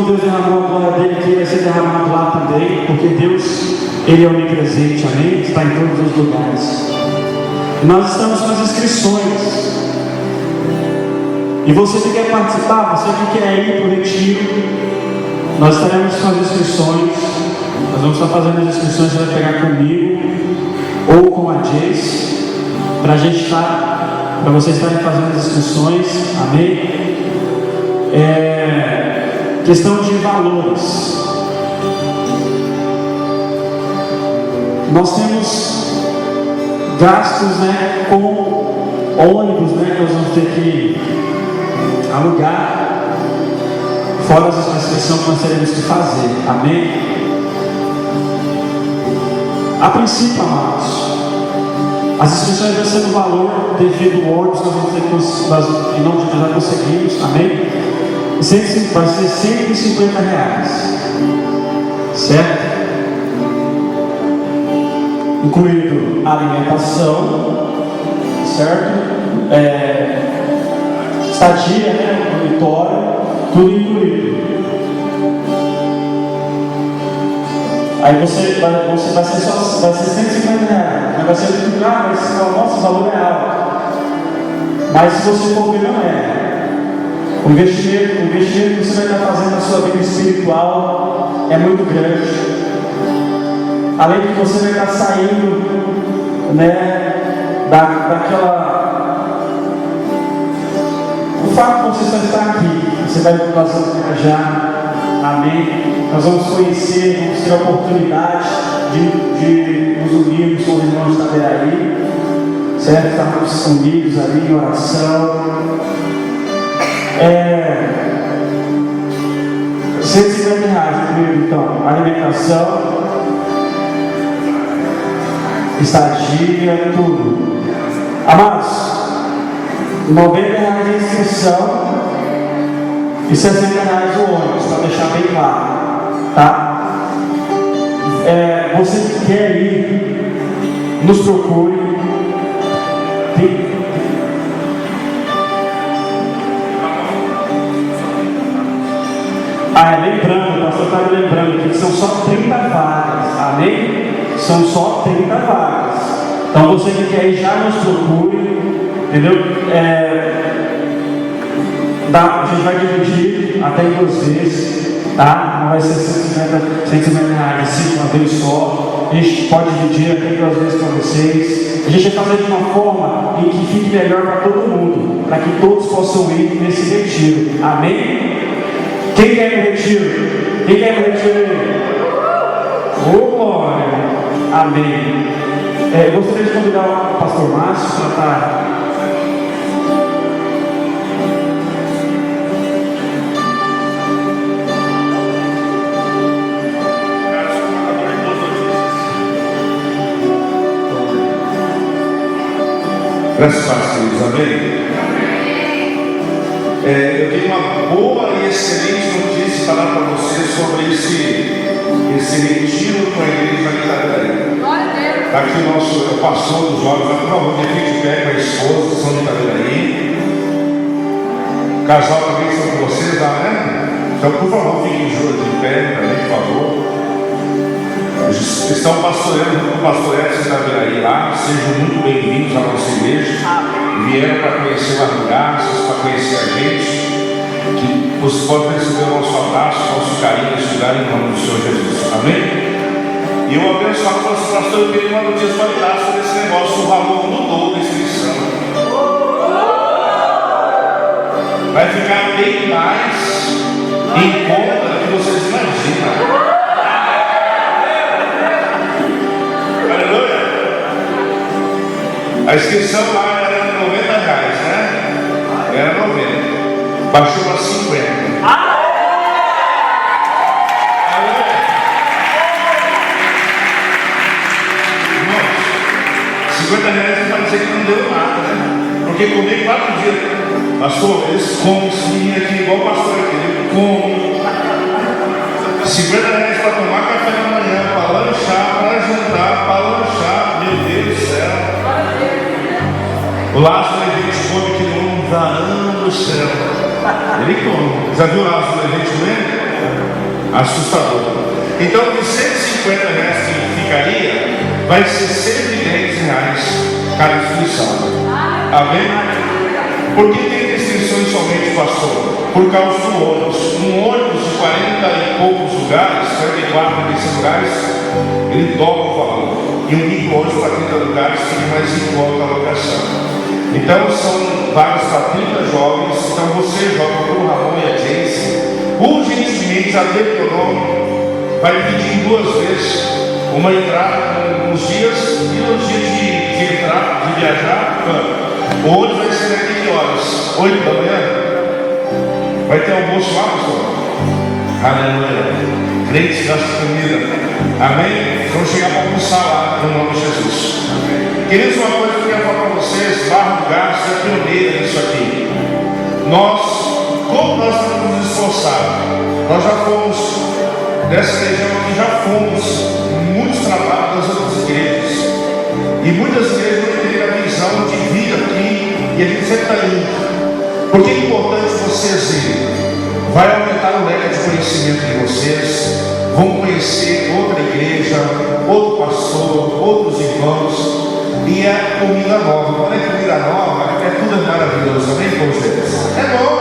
como Deus derramou a glória dele aqui, vai ser derramado lá também, porque Deus, Ele é onipresente, amém? Está em todos os lugares. E nós estamos com as inscrições. E você que quer participar, você que quer ir para o retiro, nós estaremos com as inscrições. Nós vamos estar fazendo as inscrições, você vai pegar comigo ou com a Jace, para a gente estar, para vocês estarem fazendo as inscrições, amém? Questão de valores. Nós temos gastos, né, com ônibus, né, que nós vamos ter que alugar, fora as inscrições que nós teremos que fazer, amém? A princípio, amados, as inscrições vão ser no valor devido ao ônibus, nós vamos ter que, em nome de Deus, nós conseguimos, amém? Vai ser R$150, certo? Incluído alimentação, certo? Estadia, né? Dormitório, tudo incluído. Aí você vai ser R$150, mas vai ser muito caro, mas nosso valor é alto. Mas se você for ver, não é. O investimento que você vai estar fazendo na sua vida espiritual é muito grande. Além de que você vai estar saindo, né, daquela... O fato de você só estar aqui, você vai viajar, amém? Nós vamos conhecer, vamos ter a oportunidade de nos unirmos com os irmãos da Beiraí, certo? Estarmos unidos ali em oração. R$150 incluído, então, alimentação, estadia, tudo. Amados, R$90 de inscrição e R$60 o ônibus, para deixar bem claro, tá? Você que quer ir, nos procure. Lembrando, o pastor está me lembrando que são só 30 vagas, amém? São só 30 vagas. Então você que quer ir, já nos procure, entendeu? A gente vai dividir até em 2 vezes, tá? Não vai ser R$150 assim, uma vez só. A gente pode dividir até em 2 vezes para vocês. A gente vai fazer de uma forma em que fique melhor para todo mundo, para que todos possam ir nesse retiro, amém? Quem quer ir no retiro? Quem quer ir no retiro? Glória! Amém. Eu gostaria de convidar o pastor Márcio para estar. Graças a Deus, amém? Eu tenho uma boa e excelente notícia para dar para você sobre esse retiro com a igreja de Itaberaí. Aqui o nosso pastor dos olhos, por favor, fique de pé com a esposa, são de Itaberaí. O casal também estão com vocês, né? Então, por favor, fiquem de pé também, por favor. Eles estão pastoreando com o pastor Edson da Itaberaí lá. Sejam muito bem-vindos à nossa igreja. Vieram para conhecer as graças, para conhecer a gente. Que você pode receber o nosso abraço, nosso carinho, estudar em nome do Senhor Jesus. Amém? E eu abençoado para o pastor, eu queria uma notícia para dar sobre esse negócio. O valor mudou da inscrição. Vai ficar bem mais em conta do que vocês imaginam. A inscrição lá era R$90, né? Era 90. Baixou para 50. R$50 vai dizer que não deu nada, né? Porque comigo 4 dias. Pastor, eles comem esse menino aqui, igual o pastor aqui. Ele come. R$50 para tomar café da manhã, para lanchar, para jantar, para lanchar. Meu Deus do céu. O Lázaro Levite come que não varando do céu. Ele come. Já viu o Lázaro Levite comendo? assustador. Então, de R$150 que ficaria, vai ser R$110 cada inscrição. Amém? Por que tem restrições somente, pastor? Por causa do ônibus. Um ônibus de 40 e poucos lugares, 44, 45 lugares, ele dobra o valor. E um micro-ônibus para 30 lugares fica mais em conta a locação. Então são vários para 30 jovens. Então você, jovem, como o Ramon e a Jace, urgentemente a ler teu nome, vai pedir em 2 vezes uma entrada nos dias e nos dias de entrar, de viajar. O ônibus vai ser daqui que horas? 8 da manhã? Vai ter almoço lá, pastor? Aleluia. Crentes gastam comida. Amém? Vamos chegar para almoçar lá, no nome de Jesus. Queridos, uma coisa que eu quero falar para vocês: Barra do Garças é pioneira nisso aqui. Como nós estamos nos esforçando, nós já fomos, dessa região aqui, já fomos muitos trabalhos das outras igrejas. E muitas igrejas não têm a visão de vir aqui, e a gente sempre está indo. Porque é importante vocês irem. Vai aumentar o leque de conhecimento de vocês. Vão conhecer outra igreja, outro pastor, outros irmãos. E é comida nova. Quando é comida nova, é tudo maravilhoso. Amém, vocês? É bom.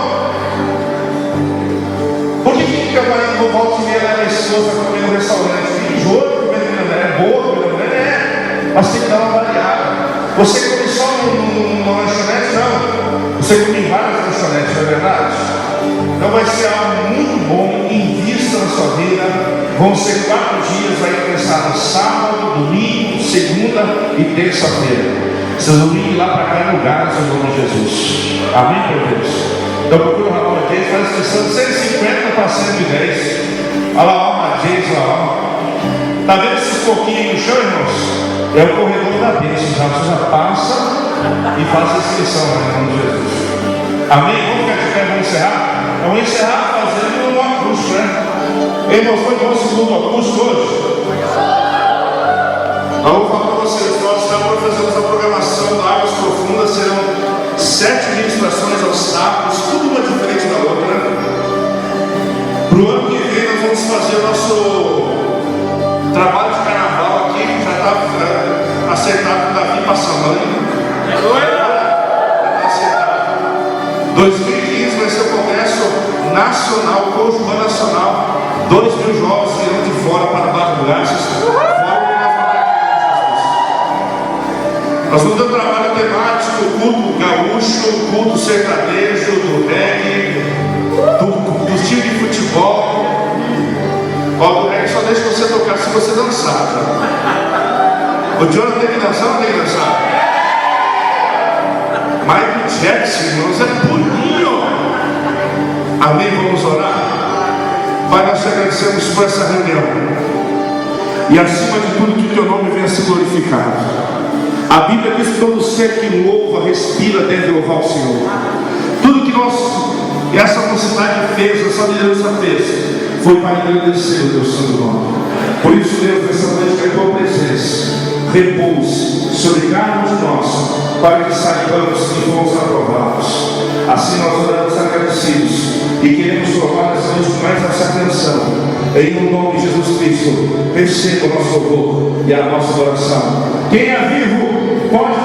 Por que fica mais no volta e meia da esposa para comer no restaurante? Tem jogo, comida é boa, comida é. Mas tem que dar uma variada. Você come só numa lanchonete? Não. Você come em várias lanchonetes, não é verdade? Então vai ser algo muito bom. Invista na sua vida. Vão ser 4 dias. Vai começar no sábado, domingo, segunda e terça-feira. Vocês vão vir lá para cá no Garças, em nome de Jesus. Amém, meu Deus? Então procura o Ramon Jace, faz a inscrição de 150 para 110. Olha lá, ó, Jace, olha lá. Está vendo esses pouquinhos no chão, irmãos? É o corredor da bênção. Você já passa e faz a inscrição, em nome de Jesus. Amém? Vamos ficar de pé, vamos encerrar? Vamos encerrar fazendo um acústico, né? Irmãos, foi bom o segundo acústico hoje? Eu vou falar para vocês, nós estamos fazendo a programação da Águas Profundas. Serão 7 ministrações aos sábados, tudo uma diferente da outra. Para o ano que vem nós vamos fazer o nosso trabalho de carnaval aqui, que já está acertado com o Davi Passamani. Está acertado. 2015 vai ser o Congresso Nacional, Conjunto Nacional. 2.000 jovens virão de fora para Barra do Garças. Nós vamos ter um trabalho temático, culto gaúcho, culto sertanejo, do reggae, do time de futebol. O reggae só deixa você tocar se você dançar. Tá? O Jonathan tem que dançar ou não tem que dançar? Michael Jackson, irmãos, é purinho. Amém? Vamos orar? Pai, nós te agradecemos por essa reunião. E acima de tudo, que o teu nome venha ser glorificado. A Bíblia diz que todo ser que louva, respira, deve louvar o Senhor. Tudo que essa mocidade fez, essa liderança fez, foi para agradecer o teu santo nome. Por isso, Deus, nessa noite, que a tua presença repouse sobre cada um de nós, para que saibamos que fomos aprovados. Assim nós oramos agradecidos e queremos provar nessa noite com mais essa atenção. Em nome de Jesus Cristo, receba o nosso louvor e a nossa oração. Quem é vivo pode